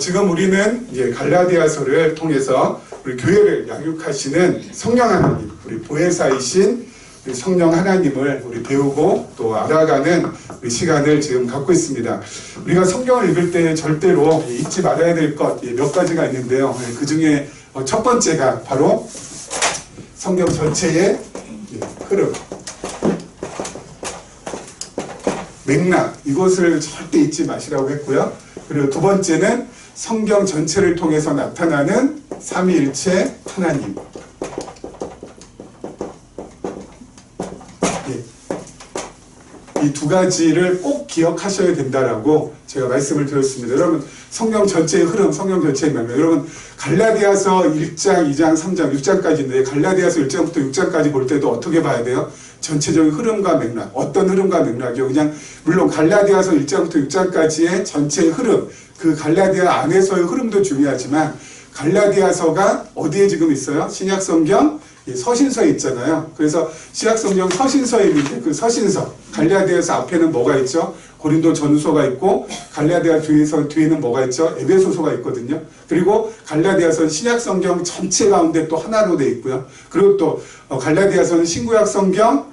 지금 우리는 이제 갈라디아서를 통해서 우리 교회를 양육하시는 성령 하나님, 우리 보혜사이신 우리 성령 하나님을 우리 배우고 또 알아가는 우리 시간을 지금 갖고 있습니다. 우리가 성경을 읽을 때 절대로 잊지 말아야 될 것 몇 가지가 있는데요. 그 중에 첫 번째가 바로 성경 전체의 흐름, 맥락, 이것을 절대 잊지 마시라고 했고요. 그리고 두 번째는 성경 전체를 통해서 나타나는 삼위일체 하나님. 이 두 가지를 꼭 기억하셔야 된다라고 제가 말씀을 드렸습니다. 여러분, 성경 전체의 흐름, 성경 전체의 맥락. 여러분, 갈라디아서 1장, 2장, 3장, 6장까지인데 갈라디아서 1장부터 6장까지 볼 때도 어떻게 봐야 돼요? 전체적인 흐름과 맥락. 어떤 흐름과 맥락이요? 그냥 물론 갈라디아서 1장부터 6장까지의 전체의 흐름, 그 갈라디아 안에서의 흐름도 중요하지만 갈라디아서가 어디에 지금 있어요? 신약성경 서신서에 있잖아요. 그래서 신약성경 서신서에 있는데 그 서신서, 갈라디아서 앞에는 뭐가 있죠? 고린도 전서가 있고 갈라디아 뒤에는 뭐가 있죠? 에베소서가 있거든요. 그리고 갈라디아서는 신약성경 전체 가운데 또 하나로 되어 있고요. 그리고 또 갈라디아서는 신구약성경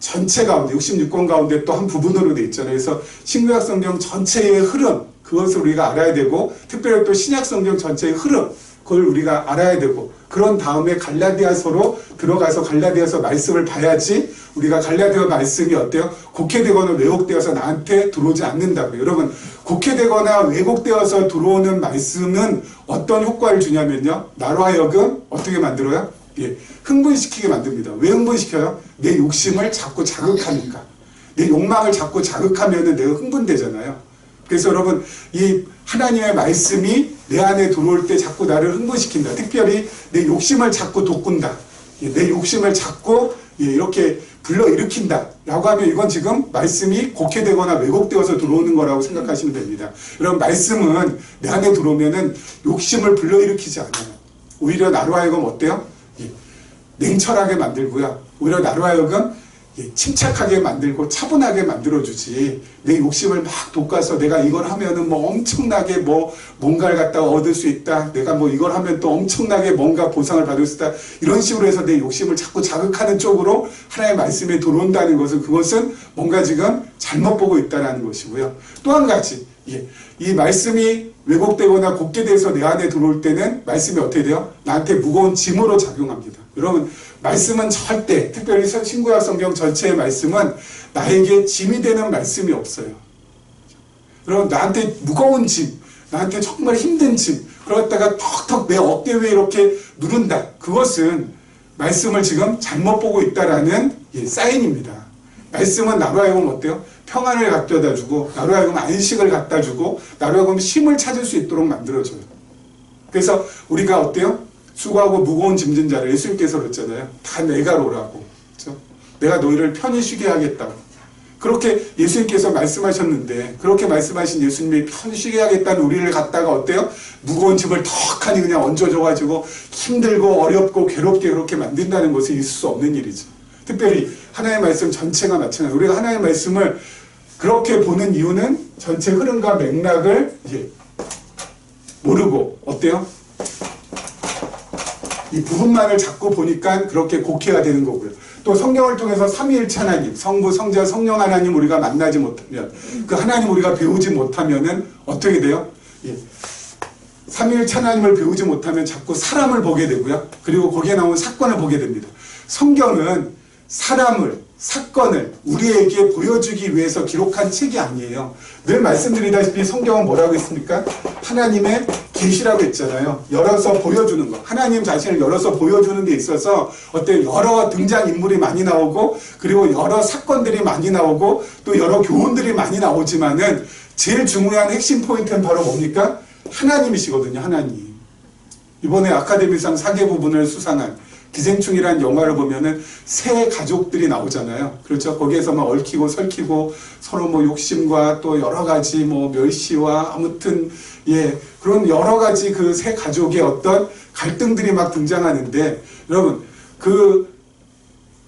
전체 가운데 66권 가운데 또 한 부분으로 되어 있잖아요. 그래서 신구약성경 전체의 흐름, 그것을 우리가 알아야 되고 특별히 또 신약성경 전체의 흐름, 그걸 우리가 알아야 되고 그런 다음에 갈라디아서로 들어가서 갈라디아서 말씀을 봐야지 우리가 갈라디아 말씀이 어때요? 곡해되거나 왜곡되어서 나한테 들어오지 않는다고요. 여러분, 곡해되거나 왜곡되어서 들어오는 말씀은 어떤 효과를 주냐면요. 나로 하여금 어떻게 만들어요? 흥분시키게 만듭니다. 왜 흥분시켜요? 내 욕심을 자꾸 자극하니까. 내 욕망을 자꾸 자극하면 내가 흥분되잖아요. 그래서 여러분, 이 하나님의 말씀이 내 안에 들어올 때 자꾸 나를 흥분시킨다. 특별히 내 욕심을 자꾸 돋군다. 내 욕심을 자꾸 이렇게 불러일으킨다 라고 하면 이건 지금 말씀이 곡해되거나 왜곡되어서 들어오는 거라고 생각하시면 됩니다. 여러분, 말씀은 내 안에 들어오면은 욕심을 불러일으키지 않아요. 오히려 나로 하여금 어때요? 냉철하게 만들고요. 오히려 나로 하여금 침착하게 만들고 차분하게 만들어주지. 내 욕심을 막 돋궈서 내가 이걸 하면은 뭐 엄청나게 뭔가를 갖다가 얻을 수 있다. 내가 이걸 하면 또 엄청나게 뭔가 보상을 받을 수 있다. 이런 식으로 해서 내 욕심을 자꾸 자극하는 쪽으로 하나님의 말씀에 들어온다는 것은 그것은 뭔가 지금 잘못 보고 있다는 것이고요. 또 한 가지, 이 말씀이 왜곡되거나 곡해돼서 내 안에 들어올 때는 말씀이 어떻게 돼요? 나한테 무거운 짐으로 작용합니다. 여러분, 말씀은 절대, 특별히 신구약 성경 전체의 말씀은 나에게 짐이 되는 말씀이 없어요. 여러분, 나한테 무거운 짐, 나한테 정말 힘든 짐, 그러다가 턱턱 내 어깨 위에 이렇게 누른다. 그것은 말씀을 지금 잘못 보고 있다라는 사인입니다. 말씀은 나로 하여금 어때요? 평안을 갖다 주고, 나로 하여금 안식을 갖다 주고, 나로 하여금 쉼을 찾을 수 있도록 만들어줘요. 그래서 우리가 어때요? 수고하고 무거운 짐진 자를 예수님께서 그랬잖아요. 다 내가 오라고. 그렇죠? 내가 너희를 편히 쉬게 하겠다고. 그렇게 예수님께서 말씀하셨는데 그렇게 말씀하신 예수님이 편히 쉬게 하겠다는 우리를 갖다가 어때요? 무거운 짐을 턱하니 그냥 얹어줘가지고 힘들고 어렵고 괴롭게 그렇게 만든다는 것은 있을 수 없는 일이죠. 특별히 하나님의 말씀 전체가 마찬가지예요. 우리가 하나님의 말씀을 그렇게 보는 이유는 전체 흐름과 맥락을 모르고 어때요? 이 부분만을 자꾸 보니까 그렇게 곡해가 되는 거고요. 또 성경을 통해서 삼위일체 하나님, 성부, 성자, 성령 하나님 우리가 만나지 못하면, 그 하나님 우리가 배우지 못하면은 어떻게 돼요? 삼위일체 하나님을 배우지 못하면 자꾸 사람을 보게 되고요. 그리고 거기에 나온 사건을 보게 됩니다. 성경은 사람을, 사건을 우리에게 보여주기 위해서 기록한 책이 아니에요. 늘 말씀드리다시피 성경은 뭐라고 했습니까? 하나님의 계시라고 했잖아요. 열어서 보여주는 것. 하나님 자신을 열어서 보여주는 데 있어서 여러 등장인물이 많이 나오고 그리고 여러 사건들이 많이 나오고 또 여러 교훈들이 많이 나오지만은 제일 중요한 핵심 포인트는 바로 뭡니까? 하나님이시거든요. 하나님. 이번에 아카데미상 사계 부분을 수상한 기생충이라는 영화를 보면은 새 가족들이 나오잖아요. 그렇죠? 거기에서 막 얽히고 설키고 서로 욕심과 또 여러 가지 멸시와 아무튼 그런 여러 가지 그 새 가족의 어떤 갈등들이 막 등장하는데 여러분, 그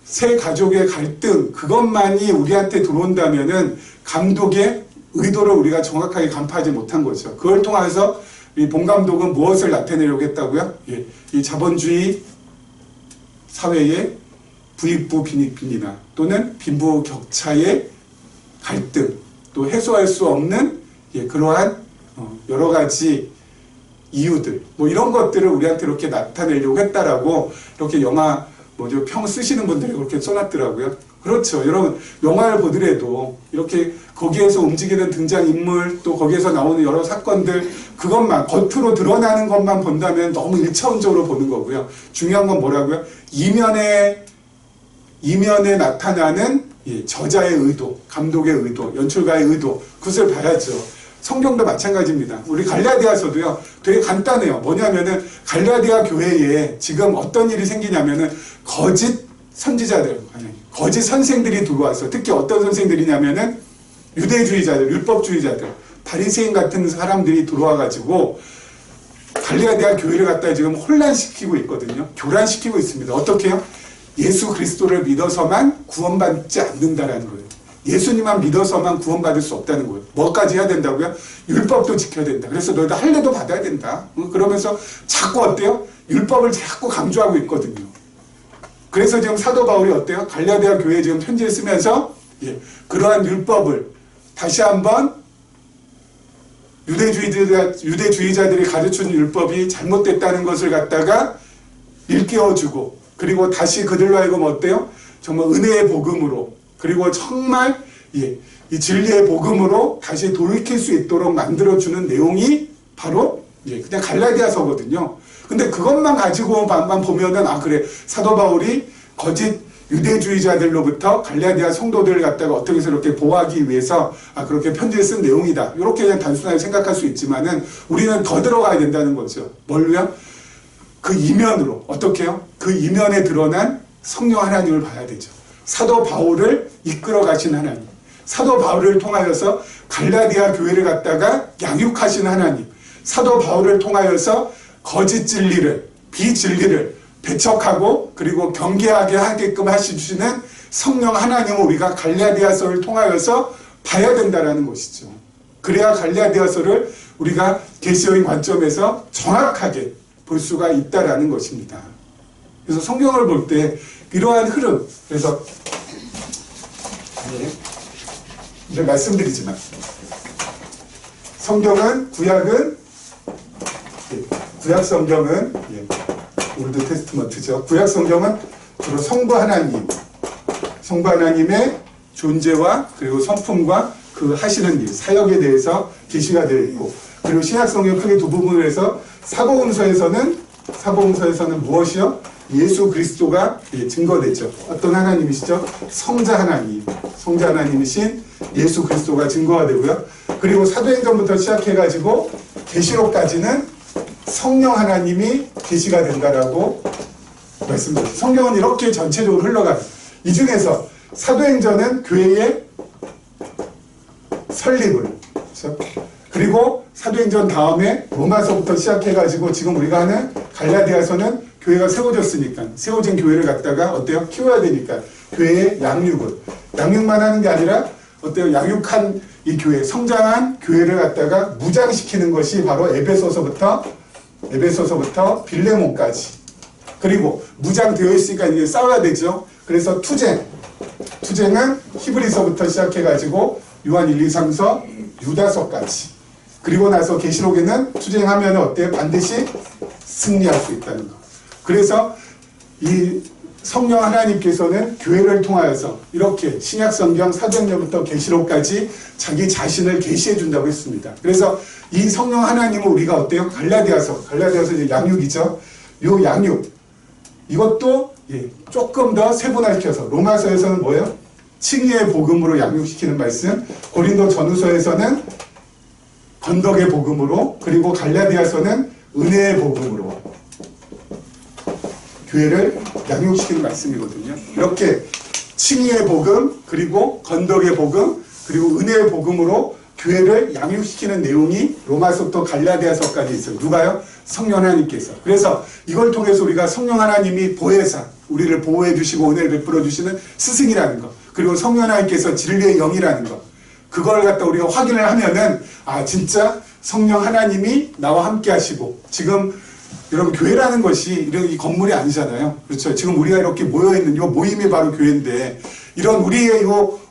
새 가족의 갈등 그것만이 우리한테 들어온다면은 감독의 의도를 우리가 정확하게 간파하지 못한 거죠. 그걸 통해서 이 봉감독은 무엇을 나타내려고 했다고요? 예, 이 자본주의 사회의 부익부 빈익빈이나 또는 빈부격차의 갈등, 또 해소할 수 없는 그러한 여러 가지 이유들, 뭐 이런 것들을 우리한테 이렇게 나타내려고 했다라고 이렇게 영화 평 쓰시는 분들이 그렇게 써놨더라고요. 그렇죠. 여러분 영화를 보더라도 이렇게 거기에서 움직이는 등장인물 또 거기에서 나오는 여러 사건들 그것만 겉으로 드러나는 것만 본다면 너무 일차원적으로 보는 거고요. 중요한 건 뭐라고요? 이면에 나타나는 저자의 의도, 감독의 의도, 연출가의 의도 그것을 봐야죠. 성경도 마찬가지입니다. 우리 갈라디아서도요 되게 간단해요. 뭐냐면은 갈라디아 교회에 지금 어떤 일이 생기냐면은 거짓 선지자들, 거짓 선생들이 들어와서 특히 어떤 선생들이냐면은 유대주의자들, 율법주의자들, 바리새인 같은 사람들이 들어와가지고 갈라디아 교회를 갖다 지금 혼란시키고 있거든요. 교란시키고 있습니다. 어떻게 해요? 예수 그리스도를 믿어서만 구원받지 않는다라는 거예요. 예수님만 믿어서만 구원받을 수 없다는 거예요. 뭐까지 해야 된다고요? 율법도 지켜야 된다. 그래서 너희들 할례도 받아야 된다. 그러면서 자꾸 어때요? 율법을 자꾸 강조하고 있거든요. 그래서 지금 사도 바울이 어때요? 갈라디아 교회에 지금 편지를 쓰면서 그러한 율법을 다시 한번 유대주의자들이 가르치는 율법이 잘못됐다는 것을 갖다가 일깨워주고 그리고 다시 그들로 하여금 어때요? 정말 은혜의 복음으로 그리고 정말 이 진리의 복음으로 다시 돌이킬 수 있도록 만들어주는 내용이 바로 그냥 갈라디아서거든요. 근데 그것만 가지고만 보면은 아 그래 사도 바울이 거짓 유대주의자들로부터 갈라디아 성도들을 갖다가 어떻게 해서 이렇게 보호하기 위해서 그렇게 편지를 쓴 내용이다. 이렇게 그냥 단순하게 생각할 수 있지만은 우리는 더 들어가야 된다는 거죠. 뭘로요? 그 이면으로 어떻게 해요? 그 이면에 드러난 성령 하나님을 봐야 되죠. 사도 바울을 이끌어 가신 하나님, 사도 바울을 통하여서 갈라디아 교회를 갖다가 양육하신 하나님, 사도 바울을 통하여서 거짓 진리를, 비진리를 배척하고 그리고 경계하게 하게끔 하시는 성령 하나님을 우리가 갈라디아서를 통하여서 봐야 된다는 것이죠. 그래야 갈라디아서를 우리가 계시적인 관점에서 정확하게 볼 수가 있다라는 것입니다. 그래서 성경을 볼 때 이러한 흐름, 그래서 이제 말씀드리지만 성경은 구약 성경은 올드 테스트먼트죠. 구약 성경은 주로 성부 하나님의 존재와 그리고 성품과 그 하시는 일, 사역에 대해서 계시가 되어 있고 그리고 신약 성경 크게 두 부분을 해서 사복음서에서는 무엇이요? 예수 그리스도가 증거되죠. 어떤 하나님이시죠? 성자 하나님이신 예수 그리스도가 증거가 되고요. 그리고 사도행전부터 시작해가지고 계시록까지는 성령 하나님이 계시가 된다라고 말씀드렸죠. 성경은 이렇게 전체적으로 흘러가요. 이 중에서 사도행전은 교회의 설립을, 그렇죠? 그리고 사도행전 다음에 로마서부터 시작해가지고 지금 우리가 하는 갈라디아서는 교회가 세워졌으니까 세워진 교회를 갖다가 어때요? 키워야 되니까 교회의 양육만 하는 게 아니라 어때요? 양육한 이 교회, 성장한 교회를 갖다가 무장시키는 것이 바로 에베소서부터 빌레몬까지. 그리고 무장되어 있으니까 이제 싸워야 되죠. 그래서 투쟁은 히브리서부터 시작해가지고 요한 1, 2, 3서 유다서까지. 그리고 나서 계시록에는 투쟁하면 어때요? 반드시 승리할 수 있다는 거. 그래서 이 성령 하나님께서는 교회를 통하여서 이렇게 신약성경 사도행전부터 계시록까지 자기 자신을 계시해 준다고 했습니다. 그래서 이 성령 하나님은 우리가 어때요? 갈라디아서 이제 양육이죠. 요 양육 이것도 조금 더 세분화시켜서 로마서에서는 뭐예요? 칭의의 복음으로 양육시키는 말씀, 고린도 전후서에서는 건덕의 복음으로, 그리고 갈라디아서는 은혜의 복음으로 교회를 양육시키는 말씀이거든요. 이렇게 칭의의 복음, 그리고 건덕의 복음, 그리고 은혜의 복음으로 교회를 양육시키는 내용이 로마서부터 갈라디아서까지 있어요. 누가요? 성령 하나님께서. 그래서 이걸 통해서 우리가 성령 하나님이 보혜사, 우리를 보호해 주시고 은혜를 베풀어 주시는 스승이라는 것, 그리고 성령 하나님께서 진리의 영이라는 것, 그걸 갖다 우리가 확인을 하면은 아 진짜 성령 하나님이 나와 함께 하시고, 지금 여러분 교회라는 것이 이런 이 건물이 아니잖아요. 그렇죠? 지금 우리가 이렇게 모여있는 이 모임이 바로 교회인데, 이런 우리의 이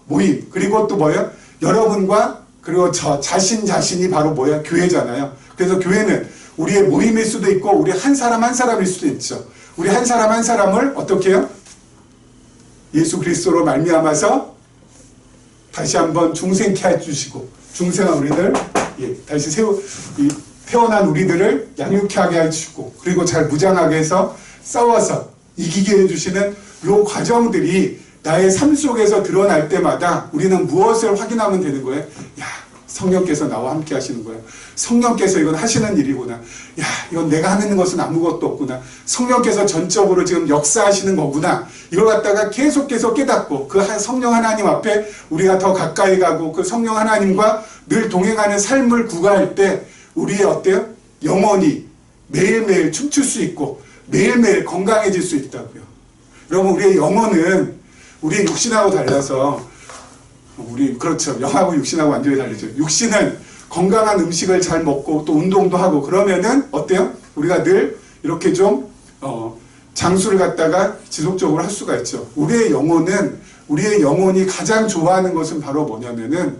모임, 그리고 또 뭐예요? 여러분과 그리고 저 자신이 바로 뭐야? 교회잖아요. 그래서 교회는 우리의 모임일 수도 있고 우리 한 사람 한 사람일 수도 있죠. 우리 한 사람 한 사람을 어떻게 해요? 예수 그리스도로 말미암아서 다시 한번 중생케 해주시고, 중생한 우리들, 다시 태어난 우리들을 양육케 하게 해주시고, 그리고 잘 무장하게 해서 싸워서 이기게 해주시는 이 과정들이 나의 삶 속에서 드러날 때마다 우리는 무엇을 확인하면 되는 거예요? 야, 성령께서 나와 함께 하시는 거예요. 성령께서 이건 하시는 일이구나. 야, 이건 내가 하는 것은 아무것도 없구나. 성령께서 전적으로 지금 역사하시는 거구나. 이걸 갖다가 계속 깨닫고, 그 성령 하나님 앞에 우리가 더 가까이 가고, 그 성령 하나님과 늘 동행하는 삶을 구가할 때 우리의 어때요? 영혼이 매일매일 춤출 수 있고 매일매일 건강해질 수 있다고요. 여러분, 우리의 영혼은 우리의 육신하고 달라서, 그렇죠. 영하고 육신하고 완전히 다르죠. 육신은 건강한 음식을 잘 먹고 또 운동도 하고 그러면은 어때요? 우리가 늘 이렇게 좀 장수를 갖다가 지속적으로 할 수가 있죠. 우리의 영혼이 가장 좋아하는 것은 바로 뭐냐면은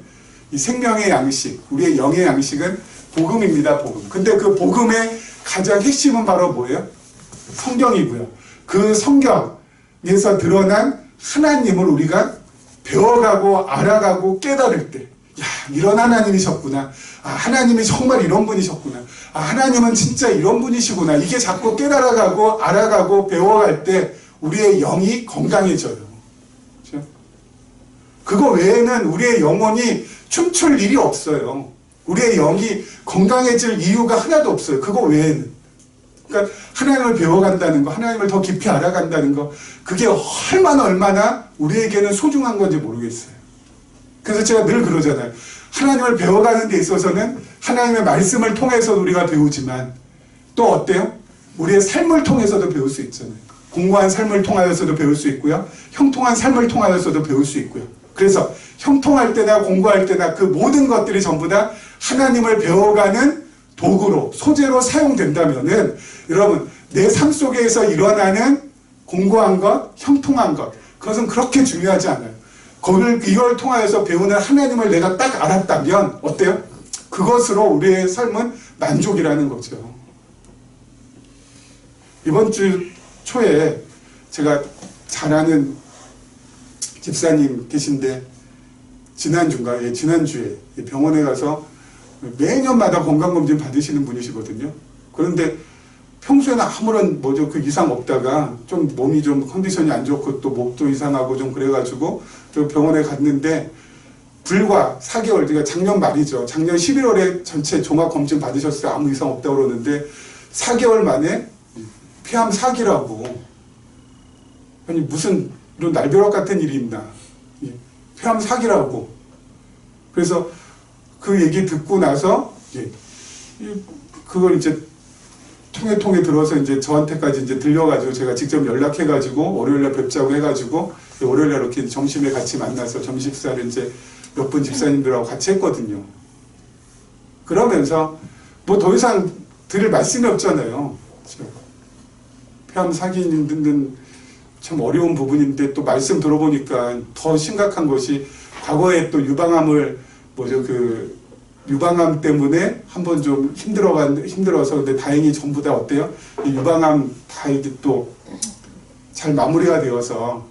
이 생명의 양식, 우리의 영의 양식은 복음입니다. 복음. 근데 그 복음의 가장 핵심은 바로 뭐예요? 성경이고요. 그 성경에서 드러난 하나님을 우리가 배워가고 알아가고 깨달을 때, 야, 이런 하나님이셨구나. 아, 하나님이 정말 이런 분이셨구나. 아, 하나님은 진짜 이런 분이시구나. 이게 자꾸 깨달아가고 알아가고 배워갈 때 우리의 영이 건강해져요. 그렇죠? 그거 외에는 우리의 영혼이 춤출 일이 없어요. 우리의 영이 건강해질 이유가 하나도 없어요. 그거 외에는. 그러니까 하나님을 배워간다는 거, 하나님을 더 깊이 알아간다는 거, 그게 얼마나 우리에게는 소중한 건지 모르겠어요. 그래서 제가 늘 그러잖아요. 하나님을 배워가는 데 있어서는 하나님의 말씀을 통해서 우리가 배우지만 또 어때요? 우리의 삶을 통해서도 배울 수 있잖아요. 공고한 삶을 통하여서도 배울 수 있고요. 형통한 삶을 통하여서도 배울 수 있고요. 그래서 형통할 때나 공부할 때나 그 모든 것들이 전부 다 하나님을 배워가는 도구로, 소재로 사용된다면은 여러분, 내 삶 속에서 일어나는 공고한 것, 형통한 것, 그것은 그렇게 중요하지 않아요. 이걸 통하여서 배우는 하나님을 내가 딱 알았다면 어때요? 그것으로 우리의 삶은 만족이라는 거죠. 이번 주 초에 제가 잘 아는 집사님 계신데 지난주에 병원에 가서 매년마다 건강검진 받으시는 분이시거든요. 그런데 평소에는 아무런 그 이상 없다가 좀 몸이 좀 컨디션이 안 좋고 또 목도 이상하고 좀 그래가지고 저 병원에 갔는데 불과 4개월, 그러니까 작년 말이죠. 작년 11월에 전체 종합검진 받으셨어요. 아무 이상 없다고 그러는데 4개월 만에 폐암 4기라고. 아니 무슨 이런 날벼락 같은 일이 있나. 폐암 4기라고. 그래서 그 얘기 듣고 나서 그걸 이제 통해 들어서 이제 저한테까지 이제 들려가지고 제가 직접 연락해가지고 월요일날 뵙자고 해가지고 월요일날 이렇게 점심에 같이 만나서 점심 식사를 이제 몇 분 집사님들하고 같이 했거든요. 그러면서 뭐 더 이상 드릴 말씀이 없잖아요. 폐암 사기는 참 어려운 부분인데 또 말씀 들어보니까 더 심각한 것이 과거에 또 유방암 때문에 한번 좀 힘들어서 근데 다행히 전부 다 어때요? 이 유방암 다 이제 또 잘 마무리가 되어서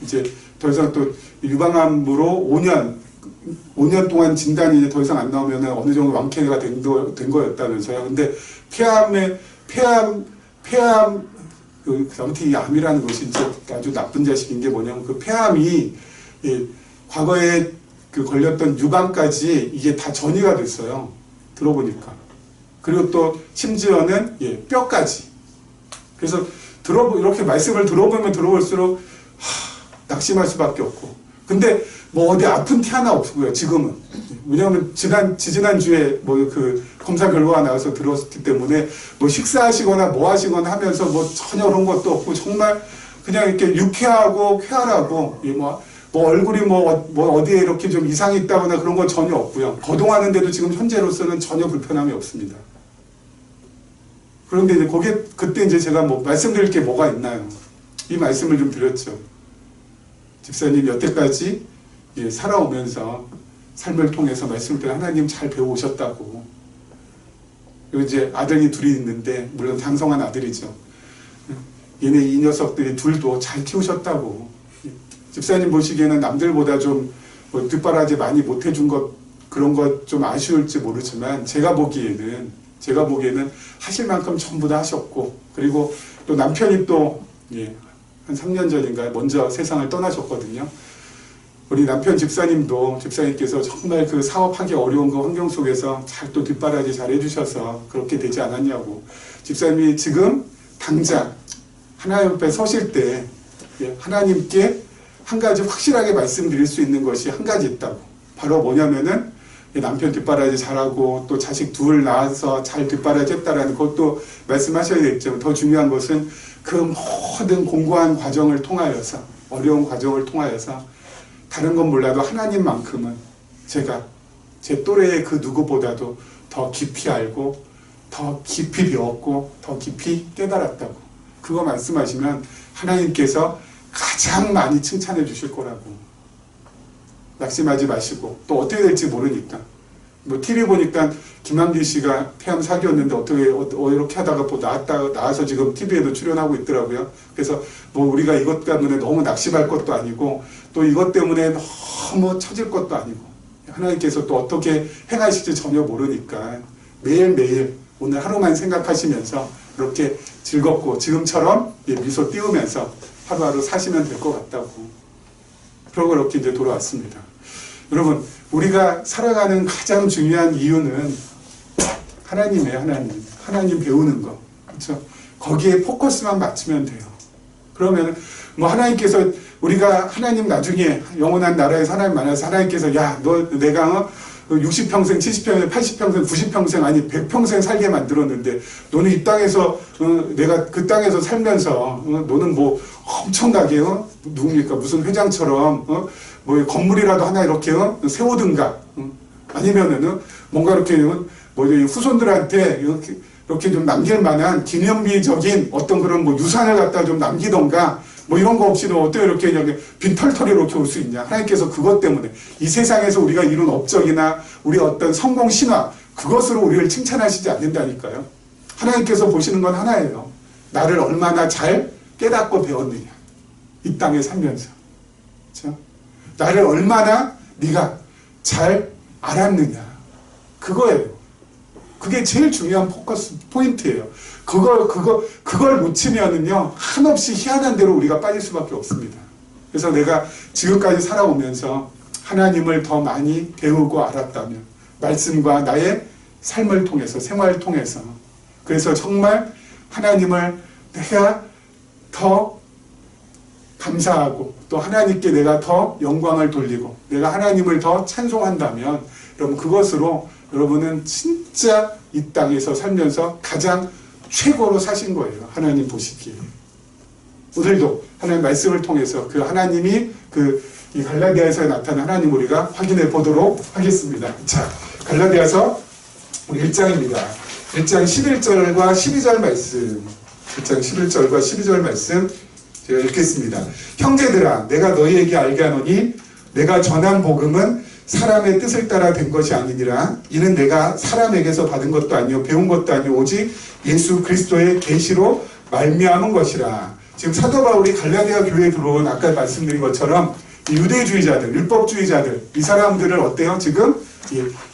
이제 더 이상 또 유방암으로 5년 동안 진단이 이제 더 이상 안 나오면 어느 정도 완쾌가 된 거였다면서요. 근데 아무튼 이 암이라는 것이 진짜 아주 나쁜 자식인 게 뭐냐면 그 폐암이 과거에 걸렸던 유방까지 이게 다 전이가 됐어요. 들어보니까. 그리고 또 심지어는 뼈까지. 그래서 이렇게 말씀을 들어보면 들어볼수록 낙심할 수밖에 없고. 근데 뭐 어디 아픈 티 하나 없고요. 지금은. 왜냐하면 지지난주에 그 검사 결과가 나와서 들었기 때문에 뭐 식사하시거나 뭐 하시거나 하면서 뭐 전혀 그런 것도 없고 정말 그냥 이렇게 유쾌하고 쾌활하고 뭐 얼굴이 뭐 어디에 이렇게 좀 이상이 있다거나 그런 건 전혀 없고요. 거동하는데도 지금 현재로서는 전혀 불편함이 없습니다. 그런데 이제 그때 이제 제가 뭐 말씀드릴 게 뭐가 있나요? 이 말씀을 좀 드렸죠. 집사님 여태까지 살아오면서 삶을 통해서 말씀을 드려 하나님 잘 배워오셨다고. 그리고 이제 아들이 둘이 있는데 물론 장성한 아들이죠. 얘네 이 녀석들이 둘도 잘 키우셨다고. 집사님 보시기에는 남들보다 좀 뭐 뒷바라지 많이 못해준 것 그런 것 좀 아쉬울지 모르지만 제가 보기에는 하실 만큼 전부 다 하셨고, 그리고 또 남편이 또 한 3년 전인가 먼저 세상을 떠나셨거든요. 우리 남편 집사님께서 정말 그 사업하기 어려운 그 환경 속에서 잘 또 뒷바라지 잘 해주셔서 그렇게 되지 않았냐고. 집사님이 지금 당장 하나님 앞에 서실 때 하나님께 한 가지 확실하게 말씀드릴 수 있는 것이 한 가지 있다고. 바로 뭐냐면은 남편 뒷바라지 잘하고 또 자식 둘 낳아서 잘 뒷바라지 했다라는 것도 말씀하셔야 되겠지만, 더 중요한 것은 그 모든 공고한 과정을 통하여서, 어려운 과정을 통하여서 다른 건 몰라도 하나님만큼은 제가 제 또래의 그 누구보다도 더 깊이 알고 더 깊이 배웠고 더 깊이 깨달았다고. 그거 말씀하시면 하나님께서 가장 많이 칭찬해 주실 거라고. 낙심하지 마시고, 또 어떻게 될지 모르니까. 뭐 TV 보니까 김한길 씨가 폐암 사기였는데 어떻게 이렇게 하다가 나와서 지금 TV에도 출연하고 있더라고요. 그래서 뭐 우리가 이것 때문에 너무 낙심할 것도 아니고 또 이것 때문에 너무 처질 것도 아니고, 하나님께서 또 어떻게 행하실지 전혀 모르니까 매일매일 오늘 하루만 생각하시면서 그렇게 즐겁고 지금처럼 미소 띄우면서 하루하루 사시면 될 것 같다고. 그러고 이렇게 이제 돌아왔습니다. 여러분, 우리가 살아가는 가장 중요한 이유는 하나님이에요. 하나님 배우는 거. 그렇죠? 거기에 포커스만 맞추면 돼요. 그러면 뭐 하나님께서 우리가 하나님 나중에 영원한 나라에서 하나님 만나서 하나님께서 내가 60평생, 70평생, 80평생, 90평생 아니 100평생 살게 만들었는데 너는 이 땅에서 내가 그 땅에서 살면서 너는 뭐 엄청나게 누굽니까 무슨 회장처럼 뭐 건물이라도 하나 이렇게 세우든가 아니면은 뭔가 이렇게 뭐 후손들한테 이렇게 좀 남길 만한 기념비적인 어떤 그런 뭐 유산을 갖다 좀 남기던가 뭐 이런 거 없이도 어떻게 이렇게 그냥 빈털터리 이렇게 올 수 있냐. 하나님께서 그것 때문에 이 세상에서 우리가 이룬 업적이나 우리 어떤 성공 신화 그것으로 우리를 칭찬하시지 않는다니까요. 하나님께서 보시는 건 하나예요. 나를 얼마나 잘 깨닫고 배웠느냐. 이 땅에 살면서. 그렇죠? 나를 얼마나 네가 잘 알았느냐. 그거예요. 그게 제일 중요한 포커스 포인트예요. 그걸 놓치면은요, 한없이 희한한 대로 우리가 빠질 수밖에 없습니다. 그래서 내가 지금까지 살아오면서 하나님을 더 많이 배우고 알았다면, 말씀과 나의 삶을 통해서, 생활을 통해서, 그래서 정말 하나님을 내가 더 감사하고, 또 하나님께 내가 더 영광을 돌리고, 내가 하나님을 더 찬송한다면, 여러분, 그것으로 여러분은 진짜 이 땅에서 살면서 가장 최고로 사신 거예요. 하나님 보시기에. 오늘도 하나님 말씀을 통해서 그 하나님이 이 갈라디아에서 나타난 하나님 우리가 확인해 보도록 하겠습니다. 자, 갈라디아서 우리 1장입니다. 1장 11절과 12절 말씀. 1장 11절과 12절 말씀 제가 읽겠습니다. 형제들아, 내가 너희에게 알게 하노니 내가 전한 복음은 사람의 뜻을 따라 된 것이 아니니라. 이는 내가 사람에게서 받은 것도 아니요 배운 것도 아니요 오직 예수 그리스도의 계시로 말미암은 것이라. 지금 사도 바울이 갈라디아 교회에 들어온 아까 말씀드린 것처럼 유대주의자들, 율법주의자들 이 사람들을 어때요? 지금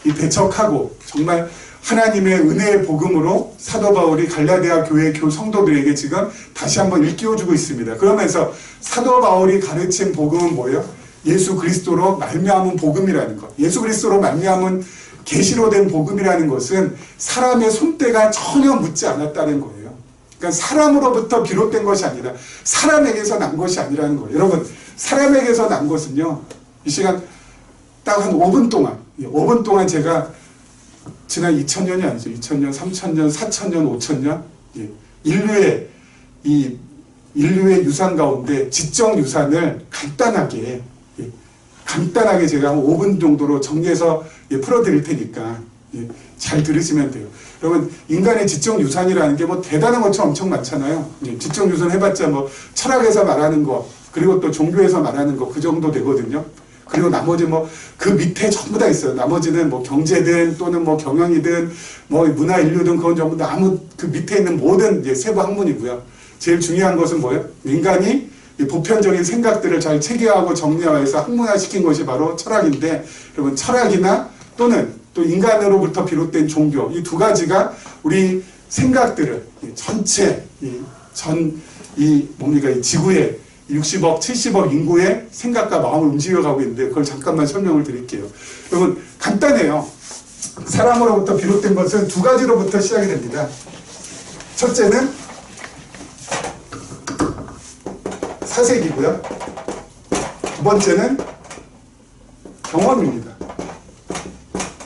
이 배척하고 정말 하나님의 은혜의 복음으로 사도 바울이 갈라디아 교회 성도들에게 지금 다시 한번 일깨워주고 있습니다. 그러면서 사도 바울이 가르친 복음은 뭐예요? 예수 그리스도로 말미암은 복음이라는 것. 예수 그리스도로 말미암은 계시로 된 복음이라는 것은 사람의 손때가 전혀 묻지 않았다는 거예요. 그러니까 사람으로부터 비롯된 것이 아니라 사람에게서 난 것이 아니라는 거예요. 여러분, 사람에게서 난 것은요, 이 시간 딱 한 5분 동안 제가 지난 2000년이 아니죠. 2000년, 3000년, 4000년, 5000년 인류의 유산 가운데 지적 유산을 간단하게 간단하게 제가 한 5분 정도로 정리해서 풀어드릴 테니까 잘 들으시면 돼요. 여러분, 인간의 지적 유산이라는 게 뭐 대단한 것처럼 엄청 많잖아요. 지적 유산 해봤자 뭐 철학에서 말하는 거, 그리고 또 종교에서 말하는 거, 그 정도 되거든요. 그리고 나머지 뭐 그 밑에 전부 다 있어요. 나머지는 뭐 경제든 또는 뭐 경영이든 뭐 문화 인류든 그건 전부 다 아무 그 밑에 있는 모든 세부 학문이고요. 제일 중요한 것은 뭐예요? 인간이 이 보편적인 생각들을 잘 체계화하고 정리화해서 학문화시킨 것이 바로 철학인데, 여러분, 철학이나 또는 또 인간으로부터 비롯된 종교, 이 두 가지가 우리 생각들을 전체 이 지구의 60억, 70억 인구의 생각과 마음을 움직여가고 있는데, 그걸 잠깐만 설명을 드릴게요. 여러분, 간단해요. 사람으로부터 비롯된 것은 두 가지로부터 시작이 됩니다. 첫째는 사색이고요. 두 번째는 경험입니다.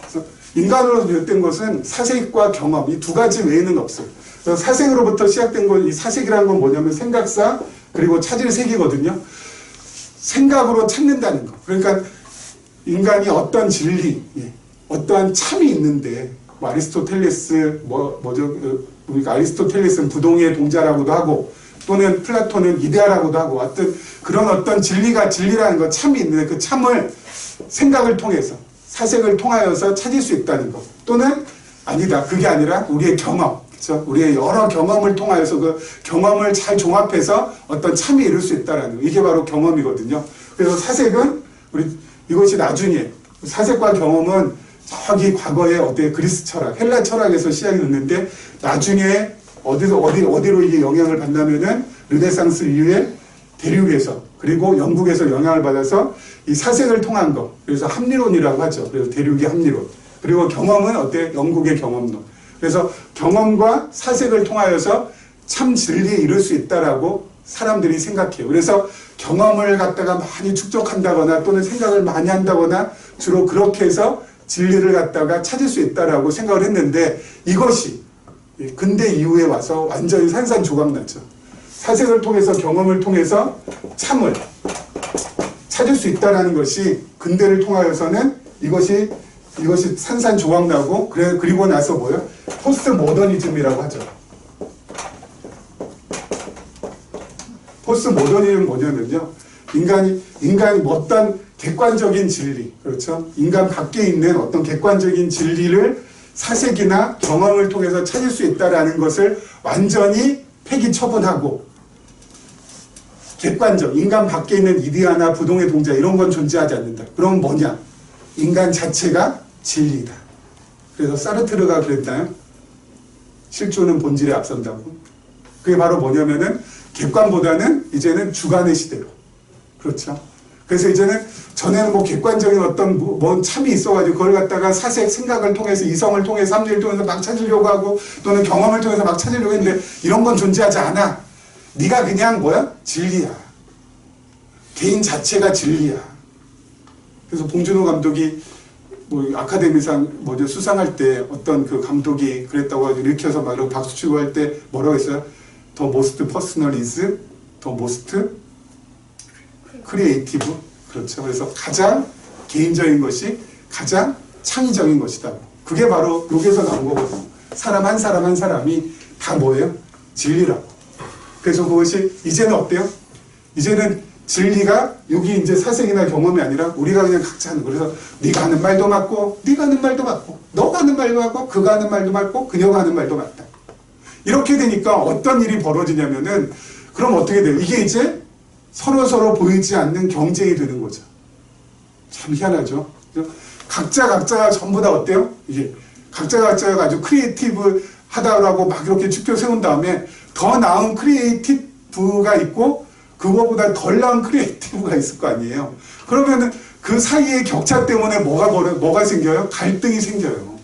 그래서 인간으로 비롯된 것은 사색과 경험, 이 두 가지 외에는 없어요. 그래서 사색으로부터 시작된 건, 이 사색이라는 건 뭐냐면 생각사, 그리고 찾을 색이거든요. 생각으로 찾는다는 거. 그러니까 인간이 어떤 진리, 어떠한 참이 있는데, 뭐 아리스토텔레스, 아리스토텔레스는 부동의 동자라고도 하고, 또는 플라톤은 이데아라고도 하고, 그런 어떤 진리라는 거, 참이 있는데 그 참을 생각을 통해서, 사색을 통하여서 찾을 수 있다는 거. 또는 아니다. 그게 아니라 우리의 경험. 그렇죠? 우리의 여러 경험을 통하여서 그 경험을 잘 종합해서 어떤 참이 이룰 수 있다는 거. 이게 바로 경험이거든요. 그래서 사색은 이것이 나중에, 사색과 경험은 저기 과거에 그리스 철학, 헬라 철학에서 시작이 됐는데, 나중에 어디로 이게 영향을 받냐면은 르네상스 이후에 대륙에서, 그리고 영국에서 영향을 받아서 이 사색을 통한 거, 그래서 합리론이라고 하죠. 그래서 대륙의 합리론. 그리고 경험은 영국의 경험론. 그래서 경험과 사색을 통하여서 참 진리에 이룰 수 있다라고 사람들이 생각해요. 그래서 경험을 갖다가 많이 축적한다거나 또는 생각을 많이 한다거나 주로 그렇게 해서 진리를 갖다가 찾을 수 있다라고 생각을 했는데, 이것이 근대 이후에 와서 완전히 산산조각났죠. 사색을 통해서, 경험을 통해서 참을 찾을 수 있다는 것이 근대를 통하여서는 이것이 산산조각나고, 그리고 나서 뭐예요? 포스트 모더니즘이라고 하죠. 포스트 모더니즘은 뭐냐면요, 인간이 어떤 객관적인 진리, 그렇죠? 인간 밖에 있는 어떤 객관적인 진리를 사색이나 경험을 통해서 찾을 수 있다는 것을 완전히 폐기 처분하고, 객관적, 인간 밖에 있는 이데아나 부동의 동자, 이런 건 존재하지 않는다. 그럼 뭐냐? 인간 자체가 진리다. 그래서 사르트르가 그랬나요? 실존은 본질에 앞선다고. 그게 바로 뭐냐면은 객관보다는 이제는 주관의 시대로. 그렇죠? 그래서 이제는 전에는 뭐 객관적인 어떤 뭔 참이 있어가지고 그걸 갖다가 사색, 생각을 통해서, 이성을 통해서, 합리를 통해서 막 찾으려고 하고, 또는 경험을 통해서 막 찾으려고 했는데, 이런 건 존재하지 않아. 네가 그냥 진리야. 개인 자체가 진리야. 그래서 봉준호 감독이 아카데미상 수상할 때 어떤 그 감독이 그랬다고 일으켜서 막 박수 치고 할 때 뭐라고 했어요? The most personal is the most creative. 그렇죠. 그래서 가장 개인적인 것이 가장 창의적인 것이다. 그게 바로 여기서 나온 거거든요. 사람 한 사람이 다 뭐예요? 진리라고. 그래서 그것이 이제는 어때요? 이제는 진리가 여기 이제 사색이나 경험이 아니라 우리가 그냥 각자 하는 거예요. 그래서 네가 하는 말도 맞고, 네가 하는 말도 맞고, 너가 하는 말도 맞고, 그가 하는 말도 맞고, 그녀가 하는 말도 맞다. 이렇게 되니까 어떤 일이 벌어지냐면은, 그럼 어떻게 돼요? 이게 이제 서로 보이지 않는 경쟁이 되는 거죠. 참 희한하죠. 각자가 전부 다 어때요? 이게 각자가 아주 크리에이티브 하다라고 막 이렇게 축표 세운 다음에 더 나은 크리에이티브가 있고, 그거보다 덜 나은 크리에이티브가 있을 거 아니에요. 그러면은 그 사이의 격차 때문에 뭐가 생겨요? 갈등이 생겨요.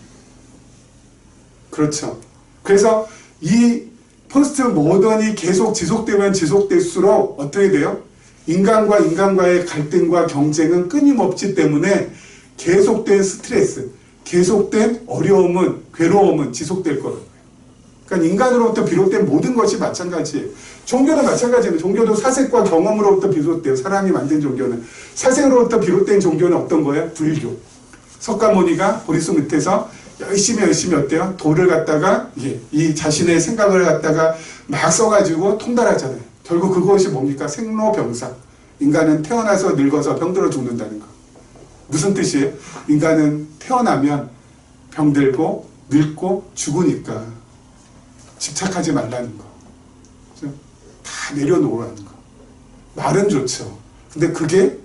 그렇죠. 그래서 이 포스트 모던이 계속 지속되면 지속될수록 어떻게 돼요? 인간과 인간과의 갈등과 경쟁은 끊임없기 때문에 계속된 스트레스, 계속된 어려움은, 괴로움은 지속될 거예요. 그러니까 인간으로부터 비롯된 모든 것이 마찬가지예요. 종교도 마찬가지예요. 종교도 사색과 경험으로부터 비롯돼요. 사람이 만든 종교는. 사색으로부터 비롯된 종교는 어떤 거예요? 불교. 석가모니가 보리수 밑에서 열심히 어때요? 돌을 갖다가 이 자신의 생각을 갖다가 막 써가지고 통달하잖아요. 결국 그것이 뭡니까? 생로병사. 인간은 태어나서 늙어서 병들어 죽는다는 거. 무슨 뜻이에요? 인간은 태어나면 병들고 늙고 죽으니까 집착하지 말라는 거. 다 내려놓으라는 거. 말은 좋죠. 근데 그게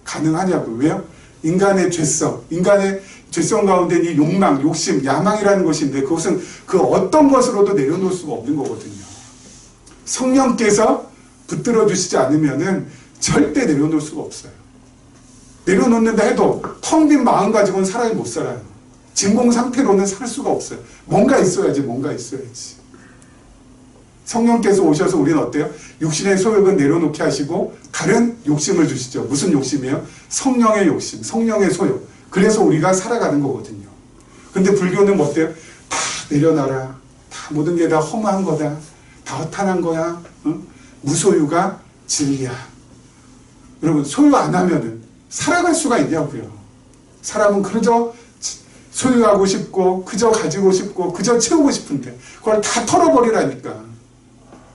가능하냐고. 왜요? 인간의 죄성 가운데 이 욕망, 욕심, 야망이라는 것이 있는데 그것은 그 어떤 것으로도 내려놓을 수가 없는 거거든요. 성령께서 붙들어 주시지 않으면은 절대 내려놓을 수가 없어요. 내려놓는다 해도 텅 빈 마음 가지고는 사람이 못 살아요. 진공 상태로는 살 수가 없어요. 뭔가 있어야지. 성령께서 오셔서 우리는 어때요? 육신의 소욕은 내려놓게 하시고 다른 욕심을 주시죠. 무슨 욕심이에요? 성령의 욕심, 성령의 소욕. 그래서 우리가 살아가는 거거든요. 근데 불교는 뭐 어때요? 다 내려놔라. 다 모든 게 다 허무한 거다. 다 허탄한 거야. 응? 무소유가 진리야. 여러분, 소유 안 하면은 살아갈 수가 있냐고요. 사람은 그저 소유하고 싶고 그저 가지고 싶고 그저 채우고 싶은데 그걸 다 털어버리라니까.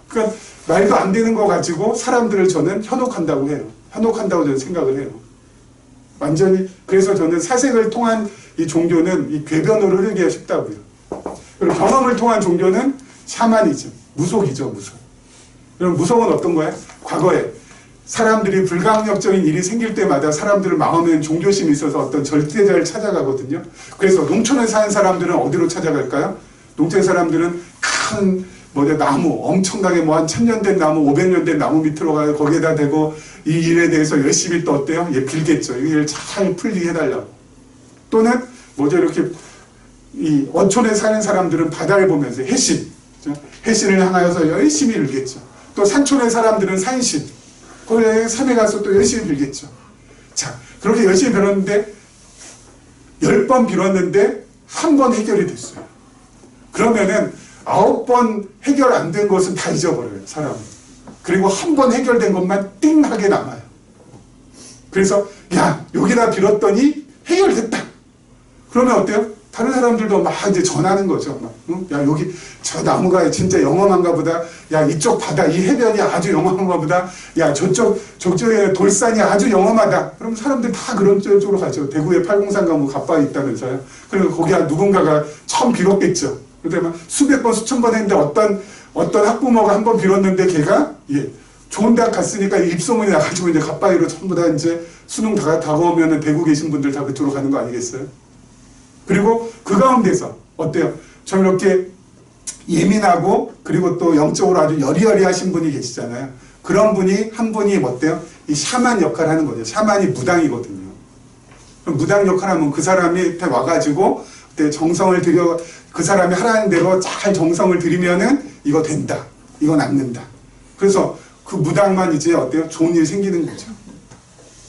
그러니까 말도 안 되는 거 가지고 사람들을 저는 현혹한다고 해요. 현혹한다고 저는 생각을 해요. 완전히. 그래서 저는 사색을 통한 이 종교는 이 궤변으로 흐르기가 쉽다고요. 그리고 경험을 통한 종교는 샤머니즘, 무속이죠, 무속. 그럼 무속은 어떤 거예요? 과거에 사람들이 불가항력적인 일이 생길 때마다 사람들 마음에는 종교심이 있어서 어떤 절대자를 찾아가거든요. 그래서 농촌에 사는 사람들은 어디로 찾아갈까요? 농촌 사람들은 큰 나무, 엄청나게 한 1000년 된 나무, 500년 된 나무 밑으로 가서 거기에다 대고 이 일에 대해서 열심히 또 어때요? 빌겠죠. 이 일 잘 풀리게 해달라고. 또는 이렇게 이 어촌에 사는 사람들은 바다를 보면서 해신을 향하여서 열심히 빌겠죠. 또 산촌의 사람들은 산신, 거기 산에 가서 또 열심히 빌겠죠. 자, 그렇게 열심히 빌었는데 10번 빌었는데 한 번 해결이 됐어요. 그러면은 9번 해결 안 된 것은 다 잊어버려요, 사람은. 그리고 한 번 해결된 것만 띵하게 남아요. 그래서 여기다 빌었더니 해결됐다. 그러면 어때요? 다른 사람들도 막 이제 전하는 거죠. 여기 저 나무가 진짜 영험한가 보다. 이쪽 바다, 이 해변이 아주 영험한가 보다. 저쪽에 돌산이 아주 영험하다. 그럼 사람들 다 그런 쪽으로 가죠. 대구에 803 가면 갓바위 있다면서요. 그리고 거기 누군가가 처음 빌었겠죠. 그때 막 수백 번, 수천 번 했는데 어떤 학부모가 한 번 빌었는데 걔가 좋은 대학 갔으니까 입소문이 나가지고 이제 갓바위로 전부 다 이제 수능 다가오면은 대구 계신 분들 다 그쪽으로 가는 거 아니겠어요? 그리고 그 가운데서 어때요? 좀 이렇게 예민하고 그리고 또 영적으로 아주 여리여리하신 분이 계시잖아요. 그런 분이 한 분이 어때요? 이 샤만 역할을 하는 거죠. 샤만이 무당이거든요. 무당 역할하면 그 사람이 와가지고 정성을 들여 그 사람이 하라는 대로 잘 정성을 들이면은 이거 된다. 이거 낫는다. 그래서 그 무당만 이제 어때요? 좋은 일이 생기는 거죠.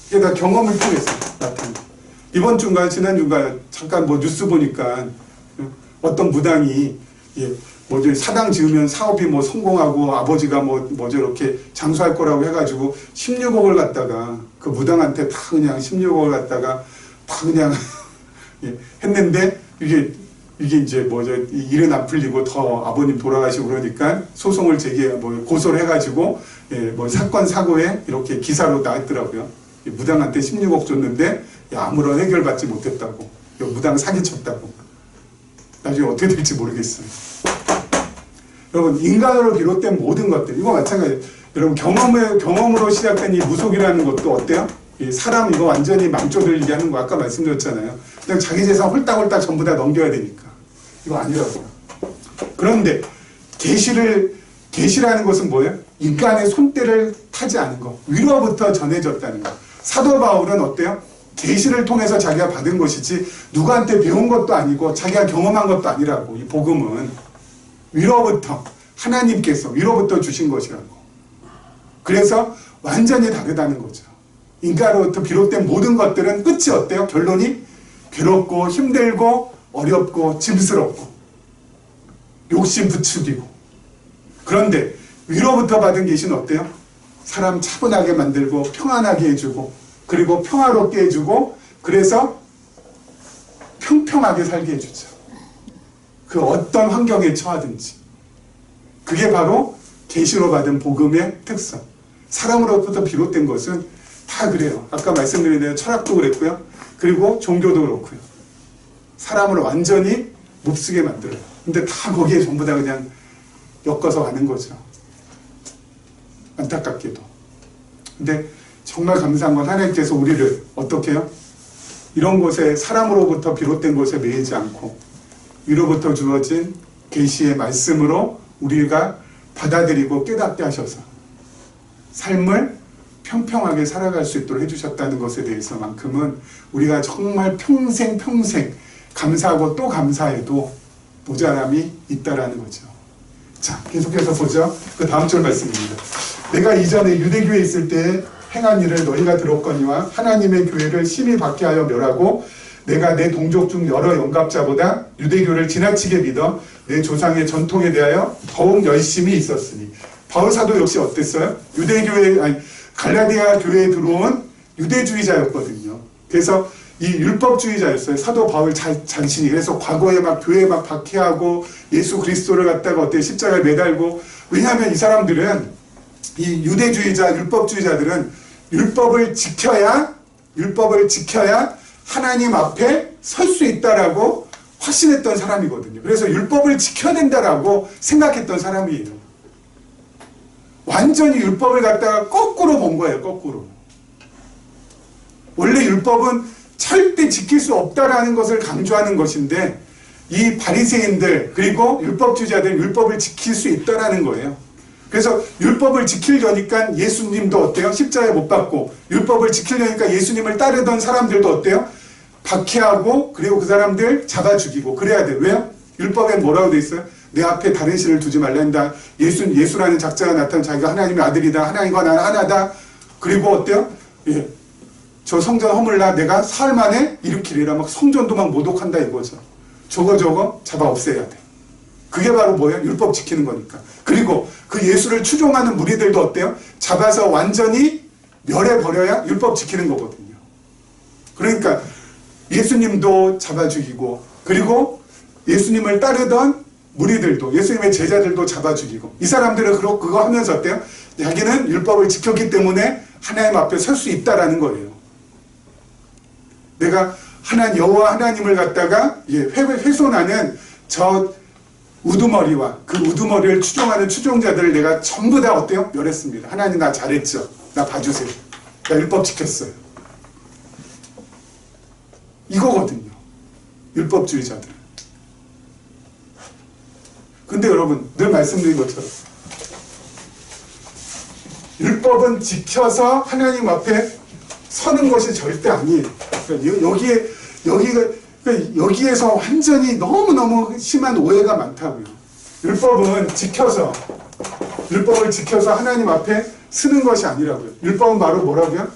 이게 다 경험을 통해서 나타나요. 이번 주인가 지난 주인가 잠깐 뉴스 보니까 어떤 무당이 사당 지으면 사업이 성공하고 아버지가 이렇게 장수할 거라고 해가지고 16억을 갖다가 그 무당한테 다 그냥 16억을 갖다가 다 그냥 했는데 이게 이제 일은 안 풀리고 더 아버님 돌아가시고 그러니까 소송을 고소를 해가지고 사건 사고에 이렇게 기사로 나왔더라고요. 무당한테 16억 줬는데 아무런 해결받지 못했다고. 무당 사기쳤다고. 나중에 어떻게 될지 모르겠어요. 여러분, 인간으로 비롯된 모든 것들, 이거 마찬가지예요. 여러분, 경험으로 시작된 이 무속이라는 것도 어때요? 사람 이거 완전히 망조들리게 하는 거 아까 말씀드렸잖아요. 그냥 자기 재산 홀딱홀딱 전부 다 넘겨야 되니까. 이거 아니라고요. 그런데 계시라는 것은 뭐예요? 인간의 손때를 타지 않은 거. 위로부터 전해졌다는 거. 사도 바울은 어때요? 계시를 통해서 자기가 받은 것이지 누구한테 배운 것도 아니고 자기가 경험한 것도 아니라고. 이 복음은 위로부터 하나님께서 위로부터 주신 것이라고. 그래서 완전히 다르다는 거죠. 인간으로부터 비롯된 모든 것들은 끝이 어때요? 결론이 괴롭고 힘들고 어렵고 짐스럽고. 욕심 부추기고. 그런데 위로부터 받은 계시는 어때요? 사람 차분하게 만들고 평안하게 해주고 그리고 평화롭게 해주고 그래서 평평하게 살게 해주죠. 그 어떤 환경에 처하든지. 그게 바로 계시로 받은 복음의 특성. 사람으로부터 비롯된 것은 다 그래요. 아까 말씀드린 대로 철학도 그랬고요. 그리고 종교도 그렇고요. 사람을 완전히 몹쓰게 만들어요. 근데 다 거기에 전부 다 그냥 엮어서 가는 거죠. 안타깝게도. 근데 정말 감사한 건 하나님께서 우리를 어떻게 해요? 이런 곳에 사람으로부터 비롯된 곳에 매이지 않고 위로부터 주어진 계시의 말씀으로 우리가 받아들이고 깨닫게 하셔서 삶을 평평하게 살아갈 수 있도록 해주셨다는 것에 대해서만큼은 우리가 정말 평생 감사하고 또 감사해도 모자람이 있다라는 거죠. 자, 계속해서 보죠. 그 다음 절 말씀입니다. 내가 이전에 유대교에 있을 때 행한 일을 너희가 들었거니와 하나님의 교회를 심히 박해하여 멸하고 내가 내 동족 중 여러 영갑자보다 유대교를 지나치게 믿어 내 조상의 전통에 대하여 더욱 열심히 있었으니. 바울 사도 역시 어땠어요? 갈라디아 교회에 들어온 유대주의자였거든요. 그래서 이 율법주의자였어요. 사도 바울 자신이. 그래서 과거에 막 교회에 막 박해하고 예수 그리스도를 갖다가 어때 십자가에 매달고. 왜냐하면 이 사람들은 이 유대주의자, 율법주의자들은 율법을 지켜야 하나님 앞에 설 수 있다라고 확신했던 사람이거든요. 그래서 율법을 지켜야 된다라고 생각했던 사람이에요. 완전히 율법을 갖다가 거꾸로 본 거예요. 거꾸로. 원래 율법은 절대 지킬 수 없다라는 것을 강조하는 것인데 이 바리새인들 그리고 율법주의자들은 율법을 지킬 수 있다라는 거예요. 그래서 율법을 지키려니까 예수님도 어때요? 십자가에 못 박고 율법을 지키려니까 예수님을 따르던 사람들도 어때요? 박해하고 그리고 그 사람들 잡아 죽이고 그래야 돼요. 왜요? 율법엔 뭐라고 돼 있어요? 내 앞에 다른 신을 두지 말란다. 예수라는 작자가 나타난 자기가 하나님의 아들이다. 하나님과 나는 하나다. 그리고 어때요? 예. 저 성전 허물라 내가 사흘 만에 일으키리라. 막 성전도 막 모독한다 이거죠. 저거 잡아 없애야 돼. 그게 바로 뭐예요? 율법 지키는 거니까. 그리고 그 예수를 추종하는 무리들도 어때요? 잡아서 완전히 멸해버려야 율법 지키는 거거든요. 그러니까 예수님도 잡아 죽이고 그리고 예수님을 따르던 무리들도 예수님의 제자들도 잡아 죽이고 이 사람들은 그거 하면서 어때요? 자기는 율법을 지켰기 때문에 하나님 앞에 설 수 있다라는 거예요. 내가 여호와 하나님을 갖다가 훼손하는 저 우두머리와 그 우두머리를 추종하는 추종자들을 내가 전부 다 어때요? 멸했습니다. 하나님 나 잘했죠. 나 봐주세요. 나 율법 지켰어요. 이거거든요. 율법주의자들. 근데 여러분 늘 말씀드린 것처럼 율법은 지켜서 하나님 앞에 서는 것이 절대 아니에요. 그러니까 여기에서 완전히 너무너무 심한 오해가 많다고요. 율법을 지켜서 하나님 앞에 서는 것이 아니라고요. 율법은 바로 뭐라고요?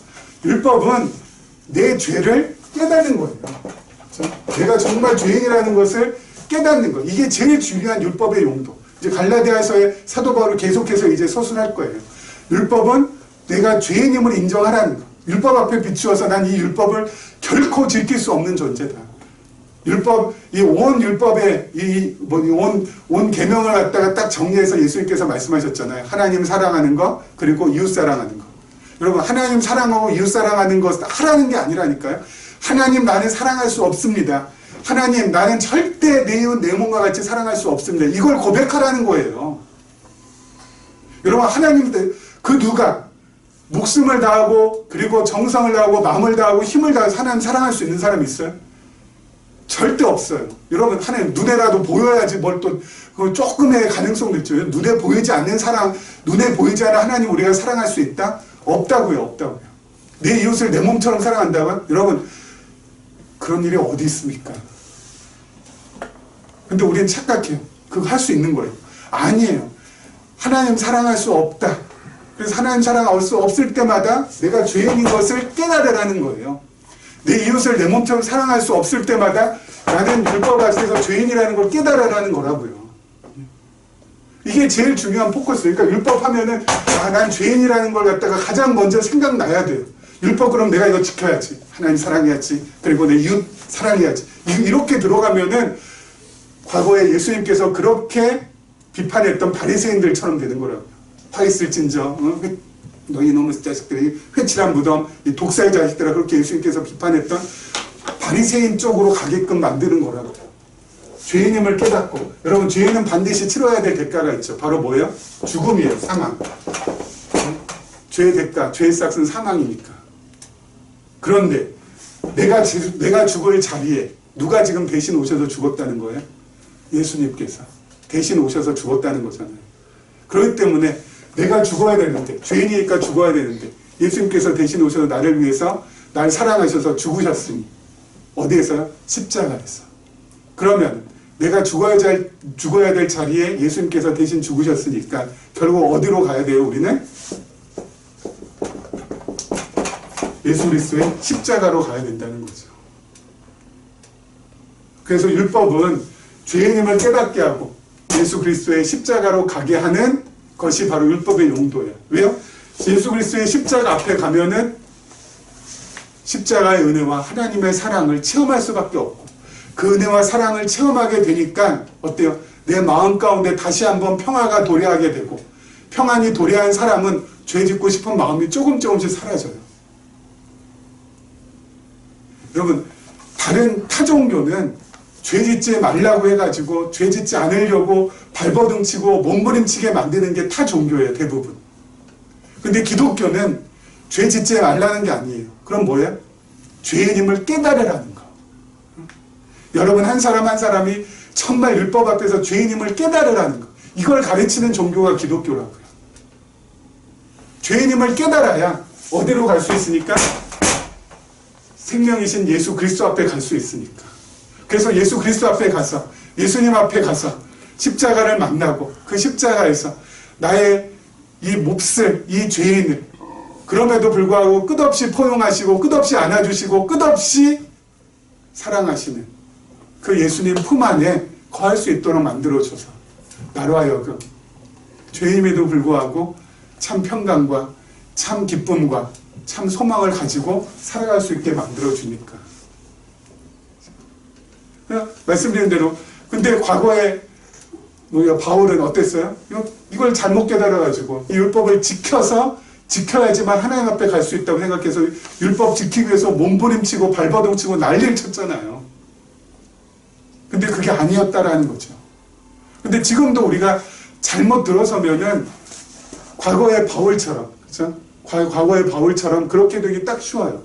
율법은 내 죄를 깨닫는 거예요. 내가 정말 죄인이라는 것을 깨닫는 거. 이게 제일 중요한 율법의 용도. 이제 갈라디아서의 사도 바울을 계속해서 이제 서술할 거예요. 율법은 내가 죄인임을 인정하라는 거. 율법 앞에 비추어서 난 이 율법을 결코 지킬 수 없는 존재다. 온 율법의 온 계명을 갖다가 딱 정리해서 예수님께서 말씀하셨잖아요. 하나님 사랑하는 거, 그리고 이웃 사랑하는 거. 여러분, 하나님 사랑하고 이웃 사랑하는 것 하라는 게 아니라니까요. 하나님 나는 사랑할 수 없습니다. 하나님 나는 절대 내 이웃 내 몸과 같이 사랑할 수 없습니다. 이걸 고백하라는 거예요. 여러분, 하나님 그 누가 목숨을 다하고 그리고 정성을 다하고 마음을 다하고 힘을 다해서 하나님 사랑할 수 있는 사람이 있어요? 절대 없어요. 여러분, 하나님 눈에라도 보여야지 뭘 또 조금의 가능성도 있죠. 눈에 보이지 않는 사랑, 눈에 보이지 않는 하나님 우리가 사랑할 수 있다? 없다고요. 내 이웃을 내 몸처럼 사랑한다고요? 여러분, 그런 일이 어디 있습니까? 근데 우리는 착각해요. 그거 할 수 있는 거예요. 아니에요. 하나님 사랑할 수 없다. 그래서 하나님 사랑할 수 없을 때마다 내가 죄인인 것을 깨달으라는 거예요. 내 이웃을 내 몸처럼 사랑할 수 없을 때마다 나는 율법 앞에서 죄인이라는 걸 깨달으라는 거라고요. 이게 제일 중요한 포커스. 그러니까 율법 하면은 난 죄인이라는 걸 갖다가 가장 먼저 생각나야 돼요. 율법 그럼 내가 이거 지켜야지. 하나님 사랑해야지. 그리고 내 이웃 사랑해야지. 이렇게 들어가면은 과거에 예수님께서 그렇게 비판했던 바리새인들처럼 되는 거라고요. 화 있을진저 너희 놈의 자식들이 회칠한 무덤, 이 독살 자식들아, 그렇게 예수님께서 비판했던 바리새인 쪽으로 가게끔 만드는 거라고요. 죄인임을 깨닫고, 여러분 죄인은 반드시 치러야 될 대가가 있죠. 바로 뭐예요? 죽음이에요. 사망. 죄의 대가, 죄의 싹은 사망이니까. 그런데 내가 죽을 자리에 누가 지금 대신 오셔서 죽었다는 거예요? 예수님께서 대신 오셔서 죽었다는 거잖아요. 그렇기 때문에 내가 죽어야 되는데, 죄인이니까 죽어야 되는데, 예수님께서 대신 오셔서 나를 위해서 날 사랑하셔서 죽으셨으니, 어디에서요? 십자가에서. 그러면 내가 죽어야 될 자리에 예수님께서 대신 죽으셨으니까 결국 어디로 가야 돼요? 우리는 예수 그리스도의 십자가로 가야 된다는 거죠. 그래서 율법은 죄인임을 깨닫게 하고 예수 그리스도의 십자가로 가게 하는 것이 바로 율법의 용도예요. 왜요? 예수 그리스도의 십자가 앞에 가면은 십자가의 은혜와 하나님의 사랑을 체험할 수밖에 없고, 그 은혜와 사랑을 체험하게 되니까 어때요? 내 마음 가운데 다시 한번 평화가 도래하게 되고, 평안이 도래한 사람은 죄 짓고 싶은 마음이 조금씩 사라져요. 여러분, 다른 타종교는 죄 짓지 말라고 해가지고 죄 짓지 않으려고 발버둥치고 몸부림치게 만드는 게 타종교예요, 대부분. 근데 기독교는 죄 짓지 말라는 게 아니에요. 그럼 뭐예요? 죄인임을 깨달으라는 거. 여러분 한 사람 한 사람이 정말 율법 앞에서 죄인임을 깨달으라는 거. 이걸 가르치는 종교가 기독교라고요. 죄인임을 깨달아야 어디로 갈 수 있으니까? 생명이신 예수 그리스도 앞에 갈 수 있으니까. 그래서 예수 그리스도 앞에 가서, 예수님 앞에 가서 십자가를 만나고, 그 십자가에서 나의 이 몹쓸 이 죄인을 그럼에도 불구하고 끝없이 포용하시고 끝없이 안아주시고 끝없이 사랑하시는 그 예수님 품 안에 거할 수 있도록 만들어줘서 나로 하여금 죄인임에도 불구하고 참 평강과 참 기쁨과 참 소망을 가지고 살아갈 수 있게 만들어주니까. 말씀드린 대로, 근데 과거에 바울은 어땠어요? 이걸 잘못 깨달아가지고 이 율법을 지켜야지만 하나님 앞에 갈 수 있다고 생각해서 율법 지키기 위해서 몸부림치고 발버둥치고 난리를 쳤잖아요. 근데 그게 아니었다라는 거죠. 근데 지금도 우리가 잘못 들어서면은 과거의 바울처럼, 그렇죠? 과거의 바울처럼 그렇게 되기 딱 쉬워요.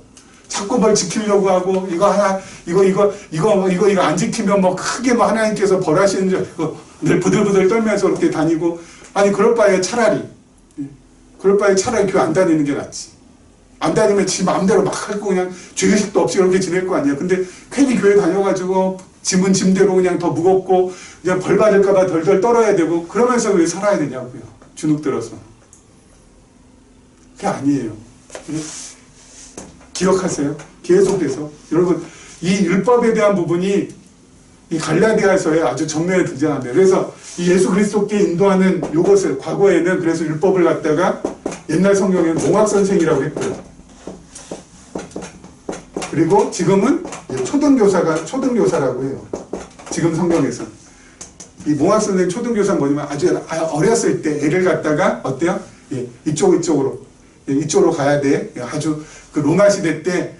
자꾸 뭘 지키려고 하고, 이거 안 지키면 뭐 크게 뭐 하나님께서 벌하시는 줄 알고 늘 부들부들 떨면서 그렇게 다니고, 아니 그럴 바에 차라리 교회 안 다니는 게 낫지. 안 다니면 지 마음대로 막 하고 그냥 죄의식도 없이 그렇게 지낼 거 아니야. 근데 괜히 교회 다녀가지고 짐은 짐대로 그냥 더 무겁고 그냥 벌 받을까봐 덜덜 떨어야 되고, 그러면서 왜 살아야 되냐고요. 주눅 들어서. 그게 아니에요. 기억하세요. 계속해서. 여러분, 이 율법에 대한 부분이 이 갈라디아서에 아주 정면에 등장합니다. 그래서 이 예수 그리스도께 인도하는 이것을, 과거에는 그래서 율법을 갖다가 옛날 성경에는 몽학선생이라고 했고요. 그리고 지금은 초등교사라고 해요. 지금 성경에서. 이 몽학선생 초등교사는 뭐냐면 아주 어렸을 때 애를 갖다가 어때요? 이쪽으로 가야 돼. 아주 그 로마 시대 때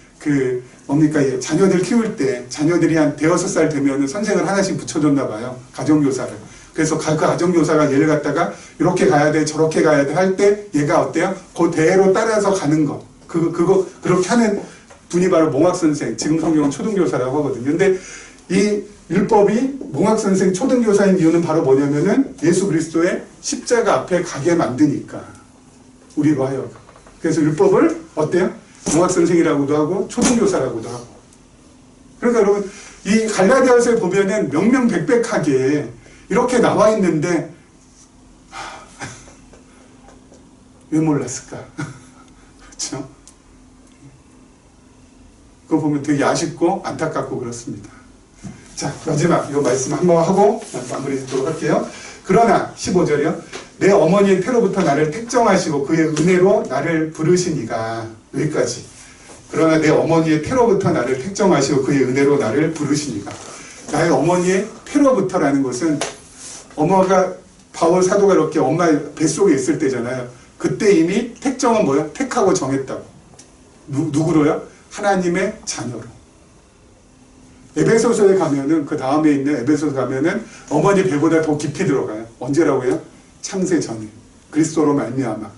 자녀들 키울 때 자녀들이 한 대여섯 살 되면 선생을 하나씩 붙여줬나 봐요. 가정교사를. 그래서 그 가정교사가 얘를 갖다가 이렇게 가야 돼, 저렇게 가야 돼 할 때 얘가 어때요? 그 대로 따라서 가는 거. 그렇게 하는 분이 바로 몽학선생, 지금 성경은 초등교사라고 하거든요. 근데 이 율법이 몽학선생 초등교사인 이유는 바로 뭐냐면은 예수 그리스도의 십자가 앞에 가게 만드니까. 우리로 하여금. 그래서 율법을 어때요? 몽학선생이라고도 하고 초등교사라고도 하고. 그러니까 여러분, 이 갈라디아서에 보면은 명명백백하게 이렇게 나와 있는데 왜 몰랐을까? 그렇죠? 그거 보면 되게 아쉽고 안타깝고 그렇습니다. 자, 마지막 이 말씀 한번 하고 마무리 짓도록 할게요. 그러나 15절이요. 내 어머니의 태로부터 나를 택정하시고 그의 은혜로 나를 부르시니가. 여기까지. 그러나 내 어머니의 태로부터 나를 택정하시고 그의 은혜로 나를 부르시니가. 나의 어머니의 태로부터라는 것은 엄마가 바울 사도가 이렇게 엄마 뱃속에 있을 때잖아요. 그때 이미 택정은 뭐야? 택하고 정했다고. 누구로요? 하나님의 자녀로. 에베소서에 가면은 그 다음에 있는 에베소서 가면은 어머니 배보다 더 깊이 들어가요. 언제라고요? 창세 전에 그리스도로 말미암아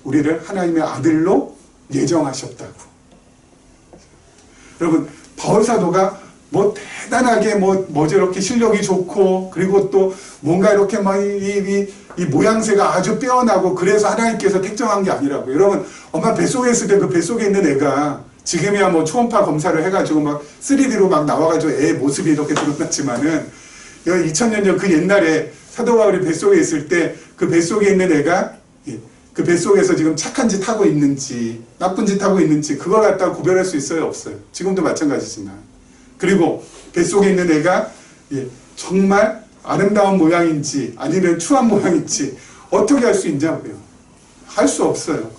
우리를 하나님의 아들로 예정하셨다고. 여러분 바울 사도가 뭐 대단하게 뭐 저렇게 실력이 좋고 그리고 또 뭔가 이렇게 막 이 모양새가 아주 빼어나고 그래서 하나님께서 택정한 게 아니라고. 여러분 엄마 뱃속에 있을 때 그 뱃속에 있는 애가 지금이야 뭐 초음파 검사를 해가지고 막 3D로 막 나와가지고 애 모습이 이렇게 드러났지만은 2000년 전 그 옛날에 사도 바울이 뱃속에 있을 때 그 뱃속에 있는 애가 그 뱃속에서 지금 착한 짓 하고 있는지 나쁜 짓 하고 있는지 그걸 갖다가 구별할 수 있어요? 없어요? 지금도 마찬가지지만. 그리고 뱃속에 있는 애가 정말 아름다운 모양인지 아니면 추한 모양인지 어떻게 할 수 있냐고요? 할 수 없어요.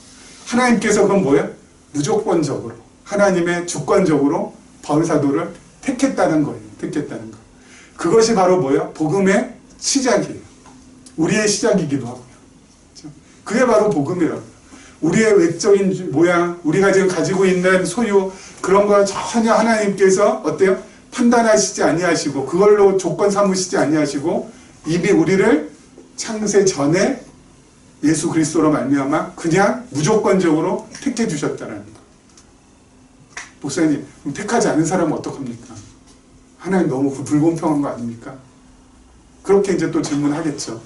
하나님께서 그건 뭐예요? 무조건적으로 하나님의 주권적으로 바울 사도를 택했다는 거예요. 택했다는 거. 그것이 바로 뭐예요? 복음의 시작이에요. 우리의 시작이기도 하고요. 그게 바로 복음이라고요. 우리의 외적인 모양, 우리가 지금 가지고 있는 소유 그런 거 전혀 하나님께서 어때요? 판단하시지 아니하시고 그걸로 조건 삼으시지 아니하시고 이미 우리를 창세 전에 예수 그리스도로 말미암아 그냥 무조건적으로 택해 주셨다는 거. 목사님, 택하지 않은 사람은 어떡합니까? 하나님 너무 불공평한 거 아닙니까? 그렇게 이제 또 질문하겠죠.